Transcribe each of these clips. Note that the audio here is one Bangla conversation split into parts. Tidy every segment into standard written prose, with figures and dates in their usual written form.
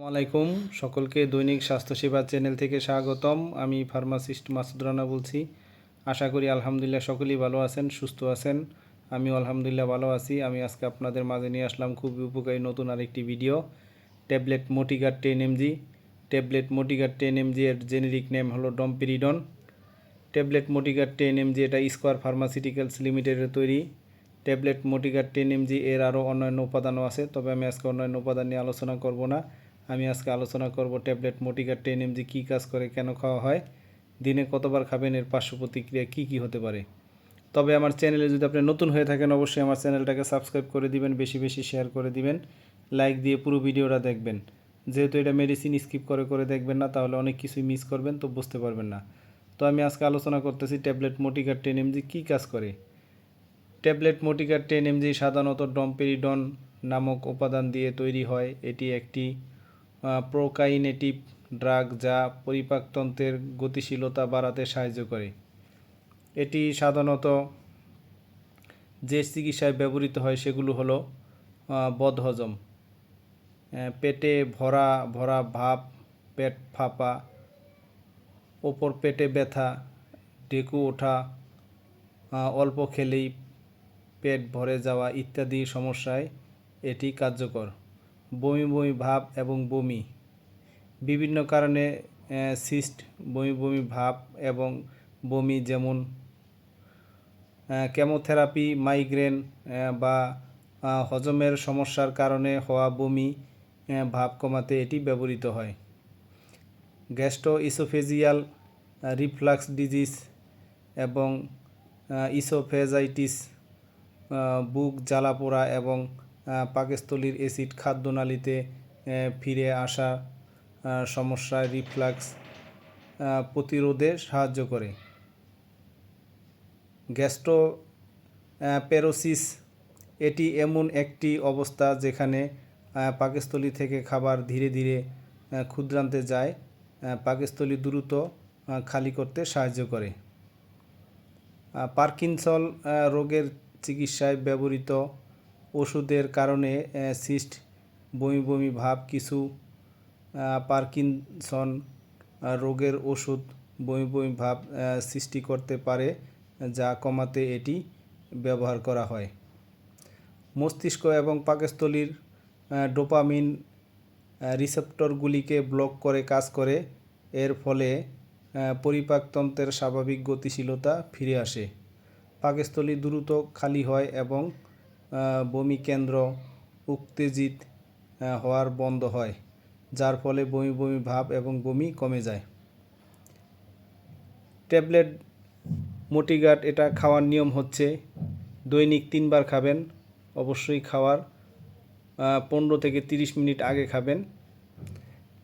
আলাইকুম সকলকে দৈনিক স্বাস্থ্যসেবা চ্যানেল থেকে স্বাগতম। আমি ফার্মাসিস্ট মাসুদ রানা বলছি। আশা করি আলহামদুলিল্লাহ সকলেই ভালো আছেন, সুস্থ আছেন। আমি আলহামদুলিল্লাহ ভালো আছি। আমি আজকে আপনাদের মাঝে নিয়ে আসলাম খুবই উপকারী নতুন আরেকটি ভিডিও। Tablet Motigard 10 mg। Tablet Motigard 10 mg এর জেনেরিক নেম হলো ডমপেরিডন। ট্যাবলেট মোটিগার্ড 10 mg এটা স্কোয়ার ফার্মাসিউটিক্যালস লিমিটেডের তৈরি। ট্যাবলেট মোটিগার্ড 10 mg এর আরও অন্যান্য উপাদানও আছে, তবে আমি আজকে অন্যান্য উপাদান নিয়ে আলোচনা করব না। আমি আজকে আলোচনা করব ট্যাবলেট মোটিগার্ড 10 mg কী কাজ করে, কেন খাওয়া হয়, দিনে কতবার খাবেন, এর পার্শ্ব প্রতিক্রিয়া কী কী হতে পারে। তবে আমার চ্যানেলে যদি আপনি নতুন হয়ে থাকেন অবশ্যই আমার চ্যানেলটাকে সাবস্ক্রাইব করে দিবেন, বেশি বেশি শেয়ার করে দিবেন, লাইক দিয়ে পুরো ভিডিওটা দেখবেন। যেহেতু এটা মেডিসিন স্কিপ করে করে দেখবেন না, তাহলে অনেক কিছুই মিস করবেন, তো বুঝতে পারবেন না। তো আমি আজকে আলোচনা করতেছি ট্যাবলেট মোটিগার্ড 10 mg কী কাজ করে। ট্যাবলেট মোটিগার্ড 10 mg সাধারণত ডমপেরিডন নামক উপাদান দিয়ে তৈরি হয়। এটি একটি প্রোকাইনেটিভ ড্রাগ যা পরিপাকতন্ত্রের গতিশীলতা বাড়াতে সাহায্য করে। এটি সাধারণত যে চিকিৎসায় ব্যবহৃত হয় সেগুলো হলো বদহজম, পেটে ভরা ভরা ভাব, পেট ফাঁপা, ওপর পেটে ব্যথা, ঢেকু ওঠা, অল্প খেলেই পেট ভরে যাওয়া ইত্যাদি সমস্যায় এটি কার্যকর। বমি বমি ভাব এবং বমি, বিভিন্ন কারণে সিস্ট, বমি বমি ভাব এবং বমি, যেমন কেমোথেরাপি, মাইগ্রেন বা হজমের সমস্যার কারণে হওয়া বমি ভাব কমাতে এটি ব্যবহৃত হয়। গ্যাস্ট্রোইসোফেজিয়াল রিফ্লাক্স ডিজিজ এবং ইসোফেজাইটিস, বুক জ্বালা পোড়া এবং পাকস্থলীর অ্যাসিড খাদ্যনালীতে ফিরে আসা সমস্যায় রিফ্লাক্স প্রতিরোধে সাহায্য করে। গ্যাস্ট্রোপ্যারোসিস, এটি এমন একটি অবস্থা যেখানে পাকস্থলী থেকে খাবার ধীরে ধীরে ক্ষুদ্রান্তে যায়, পাকস্থলী দ্রুত খালি করতে সাহায্য করে। পার্কিনসন রোগের চিকিৎসায় ব্যবহৃত ওষুধের কারণে সিস্ট, বমি বমি ভাব, কিছু পার্কিনসন রোগের ওষুধ বমি বমি ভাব সৃষ্টি করতে পারে, যা কমাতে এটি ব্যবহার করা হয়। মস্তিষ্ক এবং পাকস্থলীর ডোপামিন রিসেপ্টরগুলিকে ব্লক করে কাজ করে। এর ফলে পরিপাকতন্ত্রের স্বাভাবিক গতিশীলতা ফিরে আসে, পাকস্থলী দ্রুত খালি হয় এবং বমি কেন্দ্র উত্তেজিত হওয়ার বন্ধ হয়, যার ফলে বমি বমি ভাব এবং বমি কমে যায়। ট্যাবলেট মোটিগার্ড এটা খাওয়ার নিয়ম হচ্ছে দৈনিক 3 বার খাবেন। অবশ্যই খাওয়ার 15 থেকে 30 মিনিট আগে খাবেন,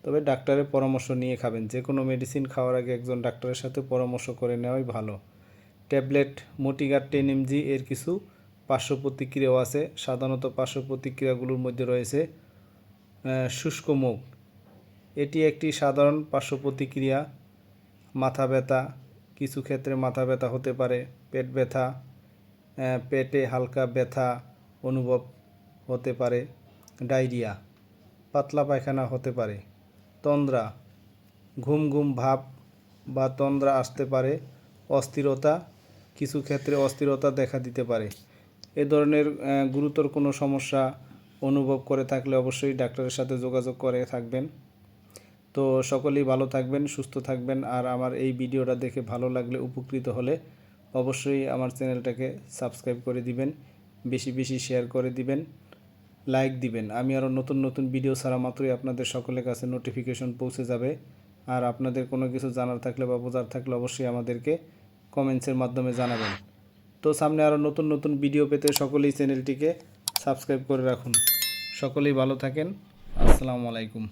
তবে ডাক্তারের পরামর্শ নিয়ে খাবেন। যে কোনো মেডিসিন খাওয়ার আগে একজন ডাক্তারের সাথে পরামর্শ করে নেওয়াই ভালো। ট্যাবলেট মোটিগার্ড 10 mg এর কিছু পার্শ্ব প্রতিক্রিয়াও আছে। সাধারণত পার্শ্ব প্রতিক্রিয়াগুলোর মধ্যে রয়েছে শুষ্ক মুখ, এটি একটি সাধারণ পার্শ্ব প্রতিক্রিয়া। মাথা ব্যথা, কিছু ক্ষেত্রে মাথা ব্যথা হতে পারে। পেট ব্যথা, পেটে হালকা ব্যথা অনুভব হতে পারে। ডায়রিয়া, পাতলা পায়খানা হতে পারে। তন্দ্রা, ঘুম ঘুম ভাব বা তন্দ্রা আসতে পারে। অস্থিরতা, কিছু ক্ষেত্রে অস্থিরতা দেখা দিতে পারে। এ ধরনের গুরুতর কোনো সমস্যা অনুভব করে থাকলে অবশ্যই ডাক্তারের সাথে যোগাযোগ করে থাকবেন। তো সকলেই ভালো থাকবেন, সুস্থ থাকবেন। আর আমার এই ভিডিওটা দেখে ভালো লাগলে, উপকৃত হলে অবশ্যই আমার চ্যানেলটাকে সাবস্ক্রাইব করে দিবেন, বেশি বেশি শেয়ার করে দিবেন, লাইক দিবেন। আমি আরও নতুন নতুন ভিডিও ছাড়া মাত্রই আপনাদের সকলের কাছে নোটিফিকেশন পৌঁছে যাবে। আর আপনাদের কোনো কিছু জানার থাকলে বা বোঝার থাকলে অবশ্যই আমাদেরকে কমেন্টসের মাধ্যমে জানাবেন। তো সামনে আরও নতুন নতুন ভিডিও পেতে সকলেই চ্যানেলটিকে সাবস্ক্রাইব করে রাখুন। সকলেই ভালো থাকেন। আসসালামু আলাইকুম।